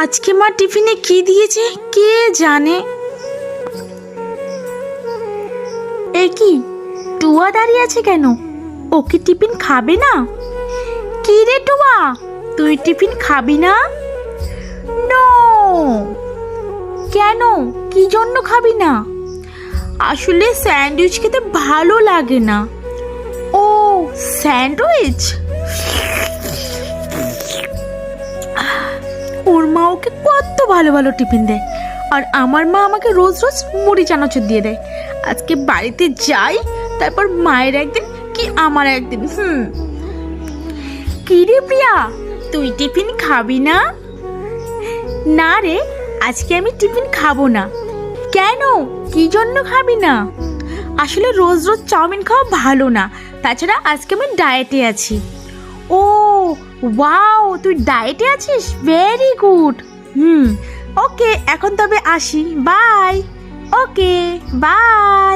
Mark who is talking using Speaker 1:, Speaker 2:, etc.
Speaker 1: আজকে মা টিফিনে কি দিয়েছে কে জানে। এ কি, টুয়া দাঁড়িয়ে আছে কেন? ও কি টিফিন খাবে না? কি রে টুয়া, তুই টিফিন খাবি না? নো। কেন, কি জন্য খাবি না? আসলে স্যান্ডউইচ খেতে ভালো লাগে না। ও, স্যান্ডউইচ। ওর মা ওকে কত ভালো ভালো টিফিন দেয়, আর আমার মা আমাকে রোজ রোজ মুড়ি চানাচুর দিয়ে দেয়। আজকে বাড়িতে যাই, তারপর মায়ের একদিন কি আমার একদিন। কি রে প্রিয়া, তুই টিফিন খাবি না? না রে, আজকে আমি টিফিন খাবো না। কেন, কি জন্য খাবি না? আসলে রোজ রোজ চাউমিন খাওয়া ভালো না, তাছাড়া আজকে আমি ডায়েটে আছি। ও ওয়াও, তুই ডায়েটে আছিস, ভেরি গুড। ওকে, এখন তবে আসি, বাই। Okay, by.